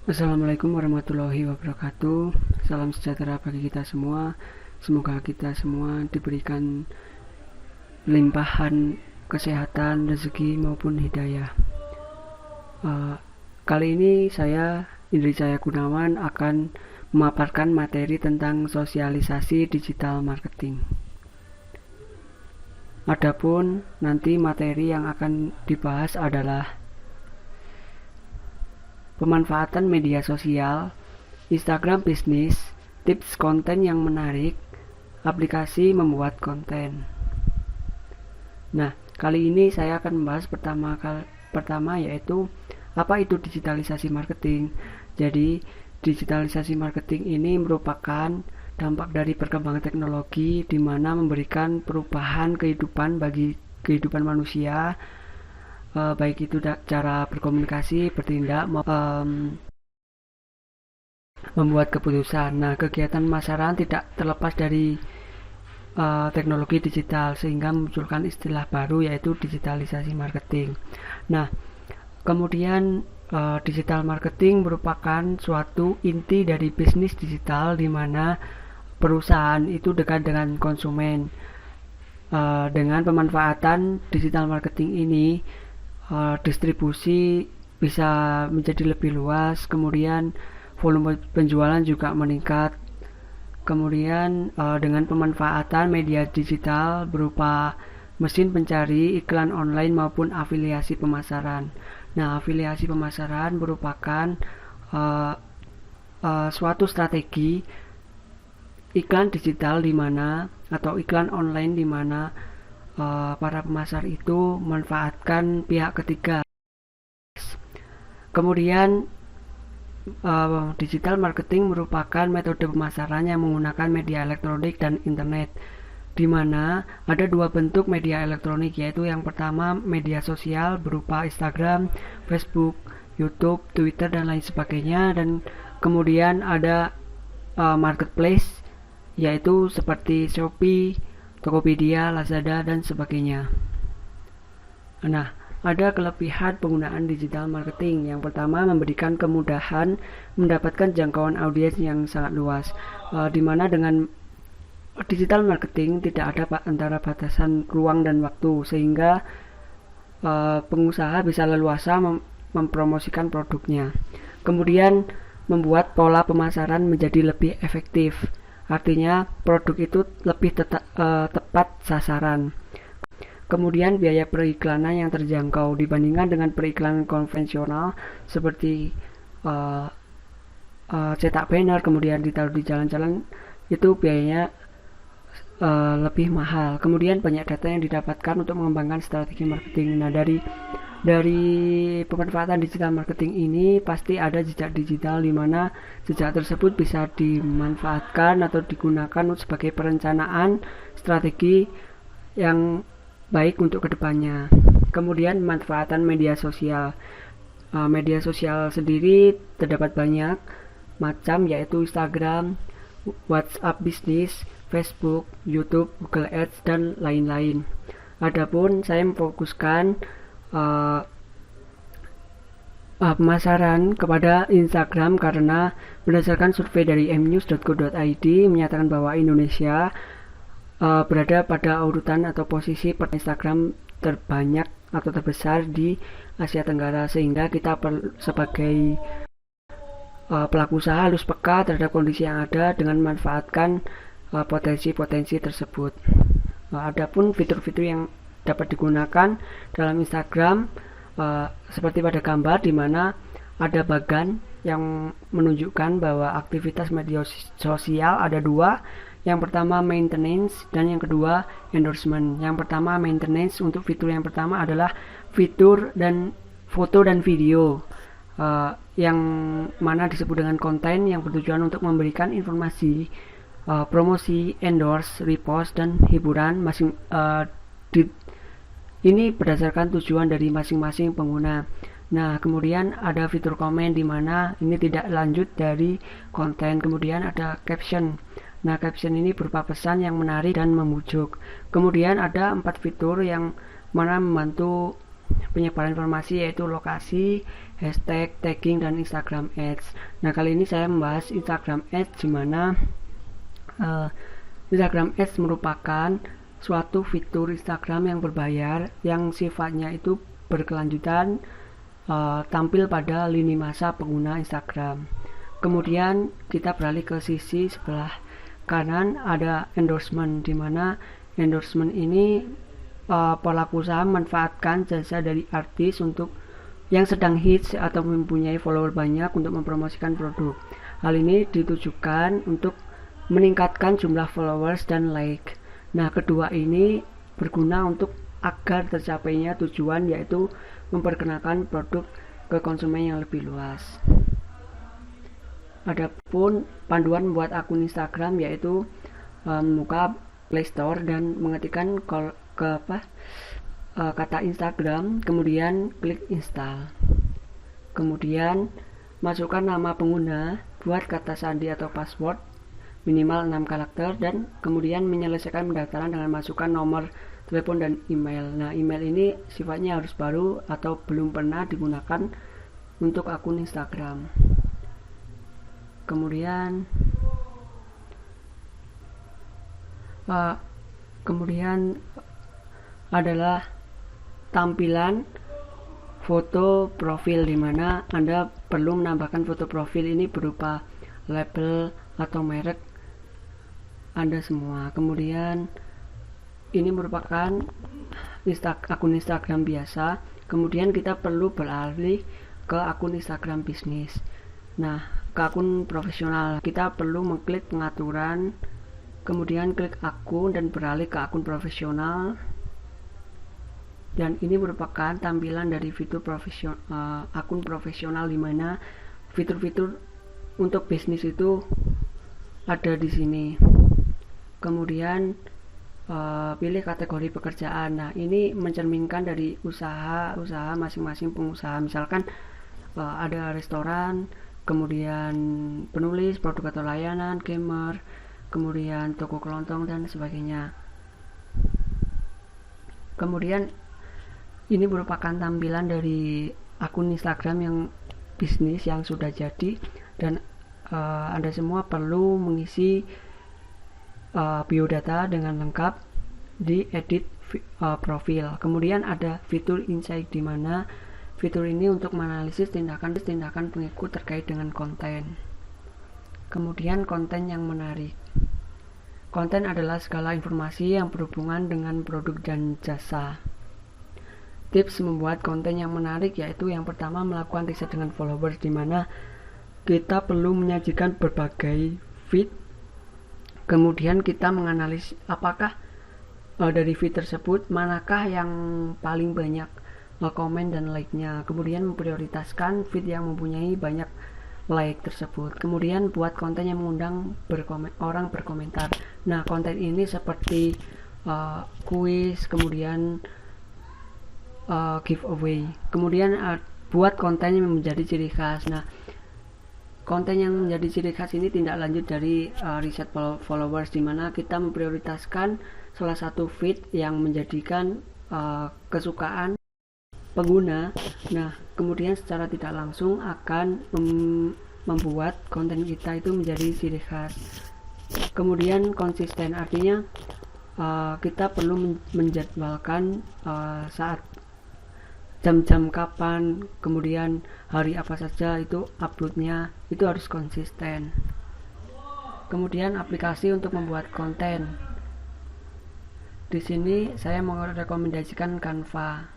Assalamualaikum warahmatullahi wabarakatuh. Salam sejahtera bagi kita semua. Semoga kita semua diberikan limpahan kesehatan, rezeki maupun hidayah. Kali ini saya Indri Jaya Gunawan akan memaparkan materi tentang sosialisasi digital marketing. Adapun nanti materi yang akan dibahas adalah pemanfaatan media sosial, Instagram bisnis, tips konten yang menarik, aplikasi membuat konten. Nah, kali ini saya akan membahas pertama yaitu apa itu digitalisasi marketing. Jadi, digitalisasi marketing ini merupakan dampak dari perkembangan teknologi di mana memberikan perubahan kehidupan bagi kehidupan manusia, baik itu cara berkomunikasi, bertindak, membuat keputusan. Nah, kegiatan pemasaran tidak terlepas dari teknologi digital sehingga memunculkan istilah baru yaitu digitalisasi marketing. Nah, kemudian digital marketing merupakan suatu inti dari bisnis digital di mana perusahaan itu dekat dengan konsumen. Dengan pemanfaatan digital marketing ini, distribusi bisa menjadi lebih luas, kemudian volume penjualan juga meningkat. Kemudian dengan pemanfaatan media digital berupa mesin pencari, iklan online maupun afiliasi pemasaran. Nah, afiliasi pemasaran merupakan suatu strategi iklan digital di mana atau iklan online di mana para pemasar itu memanfaatkan pihak ketiga. Kemudian digital marketing merupakan metode pemasaran yang menggunakan media elektronik dan internet, di mana ada dua bentuk media elektronik, yaitu yang pertama media sosial berupa Instagram, Facebook, YouTube, Twitter dan lain sebagainya, dan kemudian ada marketplace yaitu seperti Shopee, Tokopedia, Lazada dan sebagainya. Nah, ada kelebihan penggunaan digital marketing. Yang pertama, memberikan kemudahan mendapatkan jangkauan audiens yang sangat luas, di mana dengan digital marketing tidak ada antara batasan ruang dan waktu, sehingga pengusaha bisa leluasa mempromosikan produknya. Kemudian membuat pola pemasaran menjadi lebih efektif, artinya produk itu lebih tepat sasaran. Kemudian biaya periklanan yang terjangkau dibandingkan dengan periklanan konvensional seperti cetak banner kemudian ditaruh di jalan-jalan, itu biayanya lebih mahal. Kemudian banyak data yang didapatkan untuk mengembangkan strategi marketing. Nah, dari pemanfaatan digital marketing ini pasti ada jejak digital, di mana jejak tersebut bisa dimanfaatkan atau digunakan sebagai perencanaan strategi yang baik untuk kedepannya. Kemudian pemanfaatan media sosial. Media sosial sendiri terdapat banyak macam, yaitu Instagram, WhatsApp bisnis, Facebook, YouTube, Google Ads dan lain-lain. Adapun saya memfokuskan pemasaran kepada Instagram karena berdasarkan survei dari mnews.co.id menyatakan bahwa Indonesia berada pada urutan atau posisi Instagram terbanyak atau terbesar di Asia Tenggara, sehingga kita sebagai pelaku usaha harus peka terhadap kondisi yang ada dengan memanfaatkan potensi-potensi tersebut. Adapun fitur-fitur yang dapat digunakan dalam Instagram seperti pada gambar, di mana ada bagan yang menunjukkan bahwa aktivitas media sosial ada dua. Yang pertama maintenance dan yang kedua endorsement. Yang pertama maintenance, untuk fitur yang pertama adalah fitur dan foto dan video, yang mana disebut dengan konten yang bertujuan untuk memberikan informasi, promosi, endorse, repost dan hiburan ini berdasarkan tujuan dari masing-masing pengguna. Nah, kemudian ada fitur komen, di mana ini tidak lanjut dari konten. Kemudian ada caption. Nah, caption ini berupa pesan yang menarik dan memujuk. Kemudian ada 4 fitur yang mana membantu penyebaran informasi yaitu lokasi, hashtag, tagging, dan Instagram Ads. Nah, kali ini saya membahas Instagram Ads, di mana Instagram Ads merupakan suatu fitur Instagram yang berbayar yang sifatnya itu berkelanjutan, tampil pada lini masa pengguna Instagram. Kemudian kita beralih ke sisi sebelah kanan, ada endorsement, di mana endorsement ini pelaku usaha memanfaatkan jasa dari artis untuk yang sedang hits atau mempunyai follower banyak untuk mempromosikan produk. Hal ini ditujukan untuk meningkatkan jumlah followers dan like. Nah, kedua ini berguna untuk agar tercapainya tujuan, yaitu memperkenalkan produk ke konsumen yang lebih luas. Adapun panduan membuat akun Instagram yaitu membuka Play Store dan mengetikkan kata Instagram, kemudian klik install. Kemudian masukkan nama pengguna, buat kata sandi atau password minimal 6 karakter, dan kemudian menyelesaikan pendaftaran dengan masukkan nomor telepon dan email. Nah, email ini sifatnya harus baru atau belum pernah digunakan untuk akun Instagram. Kemudian adalah tampilan foto profil, di mana Anda perlu menambahkan foto profil ini berupa label atau merek Anda semua. Kemudian ini merupakan akun Instagram biasa. Kemudian kita perlu beralih ke akun Instagram bisnis. Nah, ke akun profesional kita perlu mengklik pengaturan, kemudian klik akun dan beralih ke akun profesional. Dan ini merupakan tampilan dari fitur akun profesional, di mana fitur-fitur untuk bisnis itu ada di sini. Kemudian pilih kategori pekerjaan. Nah, ini mencerminkan dari usaha masing-masing pengusaha. Misalkan ada restoran, kemudian penulis, produk atau layanan, gamer, kemudian toko kelontong dan sebagainya. Kemudian ini merupakan tampilan dari akun Instagram yang bisnis yang sudah jadi, dan Anda semua perlu mengisi biodata dengan lengkap di edit profil. Kemudian ada fitur insight, di mana fitur ini untuk menganalisis tindakan pengikut terkait dengan konten. Kemudian konten yang menarik. Konten adalah segala informasi yang berhubungan dengan produk dan jasa. Tips membuat konten yang menarik yaitu yang pertama, melakukan riset dengan followers, di mana kita perlu menyajikan berbagai feed. Kemudian kita menganalisis apakah dari feed tersebut manakah yang paling banyak komen dan like-nya. Kemudian memprioritaskan feed yang mempunyai banyak like tersebut. Kemudian buat konten yang mengundang orang berkomentar. Nah, konten ini seperti kuis, kemudian giveaway. Kemudian buat konten yang menjadi ciri khas. Nah, konten yang menjadi ciri khas ini tindak lanjut dari riset followers, di mana kita memprioritaskan salah satu feed yang menjadikan kesukaan pengguna. Nah, kemudian secara tidak langsung akan membuat konten kita itu menjadi ciri khas. Kemudian konsisten, artinya kita perlu menjadwalkan saat jam-jam kapan, kemudian hari apa saja itu uploadnya, itu harus konsisten. Kemudian aplikasi untuk membuat konten. Di sini saya merekomendasikan Canva.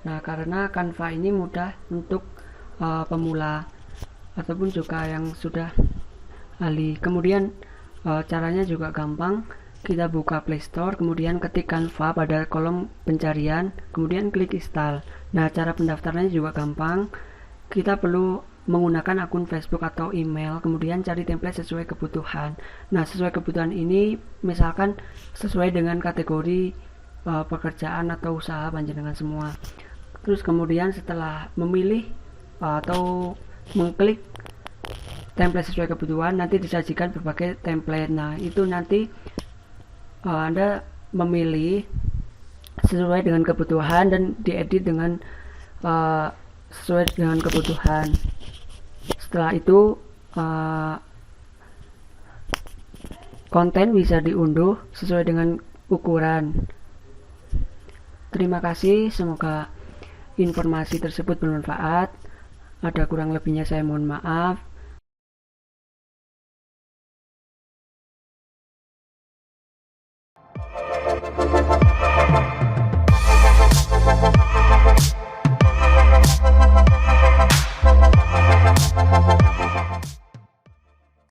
Nah, karena Canva ini mudah untuk pemula ataupun juga yang sudah ahli. Kemudian caranya juga gampang. Kita buka Play Store, kemudian ketik Canva pada kolom pencarian, kemudian klik install. Nah, cara pendaftarannya juga gampang. Kita perlu menggunakan akun Facebook atau email, kemudian cari template sesuai kebutuhan. Nah, sesuai kebutuhan ini misalkan sesuai dengan kategori pekerjaan atau usaha panjenengan semua. Terus kemudian setelah memilih atau mengklik template sesuai kebutuhan, nanti disajikan berbagai template. Nah, itu nanti Anda memilih sesuai dengan kebutuhan dan diedit dengan sesuai dengan kebutuhan. Setelah itu konten bisa diunduh sesuai dengan ukuran. Terima kasih, semoga informasi tersebut bermanfaat. Ada kurang lebihnya saya mohon maaf.